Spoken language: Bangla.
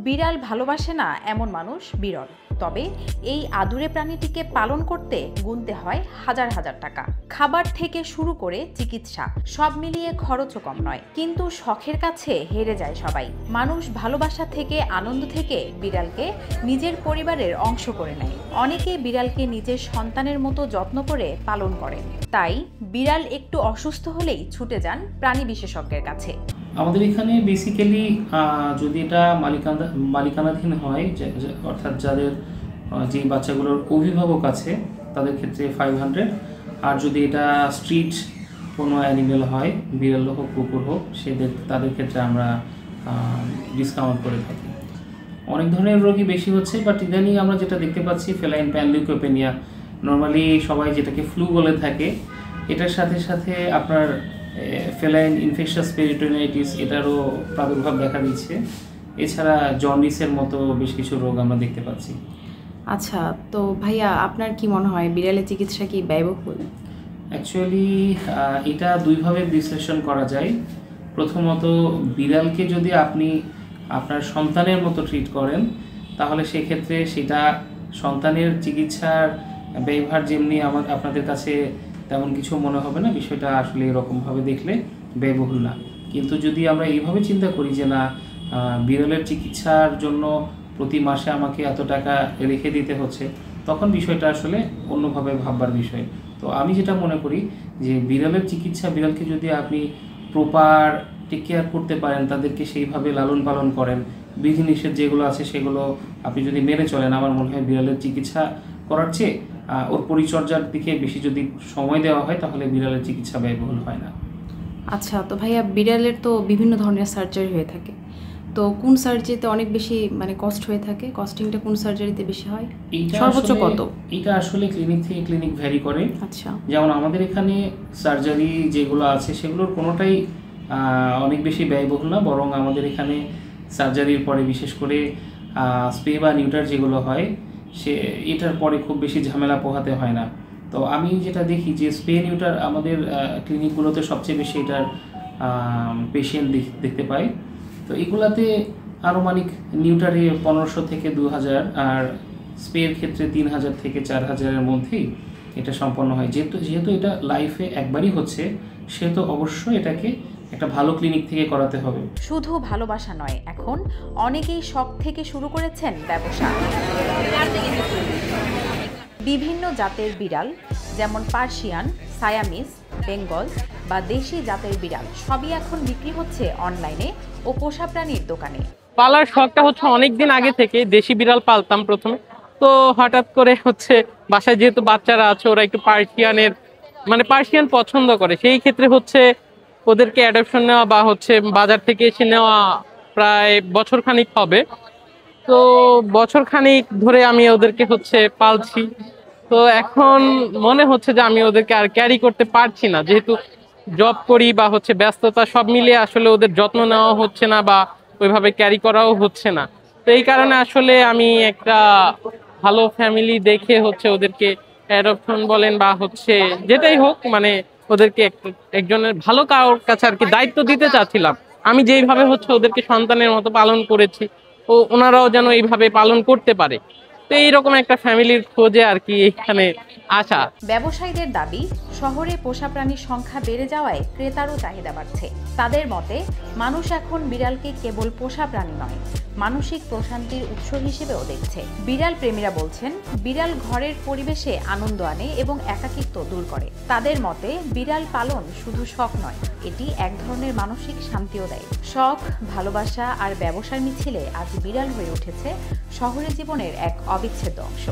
বিড়াল ভালোবাসে না এমন মানুষ বিরল। তবে এই আদুরে প্রাণীটিকে পালন করতে গুনতে হয় হাজার হাজার টাকা। খাবার থেকে শুরু করে চিকিৎসা সব মিলিয়ে খরচও কম নয়। কিন্তু শখের কাছে হেরে যায় সবাই। মানুষ ভালোবাসা থেকে, আনন্দ থেকে বিড়ালকে নিজের পরিবারের অংশ করে নেয়। অনেকে বিড়ালকে নিজের সন্তানের মতো যত্ন করে পালন করেন। তাই বিড়াল একটু অসুস্থ হলেই ছুটে যান প্রাণী বিশেষজ্ঞের কাছে। আমাদের এখানে বেসিক্যালি যদি এটা মালিকানাধীন হয়, অর্থাৎ যাদের যে বাচ্চাগুলোর অভিভাবক আছে তাদের ক্ষেত্রে 500, আর যদি এটা স্ট্রিট কোনো অ্যানিমেল হয়, বিড়াল হোক কুকুর হোক, তাদের ক্ষেত্রে আমরা ডিসকাউন্ট করে থাকি। অনেক ধরনের রোগী বেশি হচ্ছে, বাট ইদানিং আমরা যেটা দেখতে পাচ্ছি ফেলাইন প্যানলিউকোপেনিয়া, নর্মালি সবাই যেটাকে ফ্লু বলে থাকে, এটার সাথে সাথে আপনার ফেলাইন ইনফেকশাস পেরিটোনিয়াইটিস এটারও প্রাদুর্ভাব দেখা দিচ্ছে। এছাড়া জন্ডিসের মতো বেশ কিছু রোগ আমরা দেখতে পাচ্ছি। আচ্ছা, তো ভাইয়া আপনার কি মনে হয় বিড়ালের চিকিৎসা কি ব্যয়বহুল? অ্যাকচুয়ালি এটা দুইভাবে বিশ্লেষণ করা যায়। প্রথমত, বিড়ালকে যদি আপনি আপনার সন্তানের মতো ট্রিট করেন, তাহলে সেক্ষেত্রে সেটা সন্তানের চিকিৎসার ব্যয়ভার যেমনি আপনাদের কাছে তেমন কিছু মনে হবে না, বিষয়টা আসলে এরকমভাবে দেখলে ব্যয়বহুল না। কিন্তু যদি আমরা এইভাবে চিন্তা করি যে না, বিড়ালের চিকিৎসার জন্য প্রতি মাসে আমাকে এত টাকা রেখে দিতে হচ্ছে, তখন বিষয়টা আসলে অন্যভাবে ভাববার বিষয়। তো আমি যেটা মনে করি যে বিড়ালের চিকিৎসা, বিড়ালকে যদি আপনি প্রপার টেক কেয়ার করতে পারেন, তাদেরকে সেইভাবে লালন পালন করেন, বিধিনিষেধ যেগুলো আছে সেগুলো আপনি যদি মেনে চলেন, আমার মনে হয় বিড়ালের চিকিৎসা করার চেয়ে ওর পরিচর্যার দিকে বেশি যদি সময় দেওয়া হয়, তাহলে বিড়ালের চিকিৎসা ব্যয়বহুল হয় না। আচ্ছা, তো ভাইয়া বিড়ালের তো বিভিন্ন ধরনের সার্জারি হয়ে থাকে, তো কোন সার্জারিতে অনেক বেশি কস্ট হয়ে থাকে? কস্টিংটা কোন সার্জারিতে বেশি হয়? সর্বোচ্চ কত? এটা আসলে ক্লিনিক থেকে ক্লিনিক ভ্যারি করে। আচ্ছা, যেমন আমাদের এখানে সার্জারি যেগুলো আছে সেগুলোর কোনোটাই অনেক বেশি ব্যয়বহুল না, বরং আমাদের এখানে সার্জারির পরে বিশেষ করে স্পে বা নিউটার যেগুলো হয়, এটার পরে খুব বেশি ঝামেলা পোহাতে হয় না। তো আমি যেটা দেখি যে স্পে নিউটার আমাদের ক্লিনিকগুলোতে সবচেয়ে বেশি এটার পেশেন্ট দেখতে পাই। তো এগুলাতে আনুমানিক নিউটারে 1500 থেকে 2000, আর স্পের ক্ষেত্রে 3000 থেকে 4000-এর মধ্যেই এটা সম্পন্ন হয়। যেহেতু এটা লাইফে একবারই হচ্ছে, সেহেতু অবশ্যই এটাকে একটা ভালো ক্লিনিক থেকে করাতে হবে। শুধু ভালোবাসা নয়, এখন অনেকেই শখ থেকে শুরু করেছেন ব্যবসা। বিভিন্ন জাতের বিড়াল, যেমন পার্সিয়ান, সায়ামিস, বেঙ্গল বা দেশি জাতের বিড়াল সবই এখন বিক্রি হচ্ছে অনলাইনে ও পোষা প্রাণীর দোকানে। পালার শখটা হচ্ছে অনেকদিন আগে থেকে। দেশি বিড়াল পালতাম প্রথমে, তো হঠাৎ করে বাসায় যেহেতু বাচ্চারা আছে, ওরা একটু পার্সিয়ান পছন্দ করে, সেই ক্ষেত্রে ওদেরকে অ্যাডপশন নেওয়া বা বাজার থেকে এসে নেওয়া প্রায় বছরখানিক হবে। তো বছরখানিক ধরে আমি ওদেরকে পালছি। তো এখন মনে হচ্ছে যে আমি ওদেরকে আর ক্যারি করতে পারছি না, যেহেতু জব করি বা ব্যস্ততা সব মিলিয়ে আসলে ওদের যত্ন নেওয়া হচ্ছে না বা ওইভাবে ক্যারি করাও হচ্ছে না। তো এই কারণে আসলে আমি একটা ভালো ফ্যামিলি দেখে ওদেরকে অ্যাডপশন বলেন বা যেটাই হোক, ওদেরকে একজনের ভালো কারোর কাছে আর কি দায়িত্ব দিতে চাচ্ছিলাম। আমি যেইভাবে ওদেরকে সন্তানের মতো পালন করেছি, ওনারাও যেন এইভাবে পালন করতে পারে। তো এইরকম একটা ফ্যামিলির খোঁজে আর কি এখানে আসা। ব্যবসায়ীদের দাবি, শহরে পোষা প্রাণীর সংখ্যা বেড়ে যাওয়ায় ক্রেতারও চাহিদা বাড়ছে। তাদের মতে মানুষ এখন বিড়ালকে কেবল পোষা প্রাণী নয়, মানসিক প্রশান্তির উৎস হিসেবেও দেখছে। বিড়াল প্রেমীরা বলছেন, বিড়াল ঘরের পরিবেশে আনন্দ আনে এবং একাকিত্ব দূর করে। তাদের মতে বিড়াল পালন শুধু শখ নয়, এটি এক ধরনের মানসিক শান্তিও দেয়। শখ, ভালোবাসা আর ব্যবসার মিছিলে আজ বিড়াল হয়ে উঠেছে শহুরে জীবনের এক অবিচ্ছেদ্য অংশ।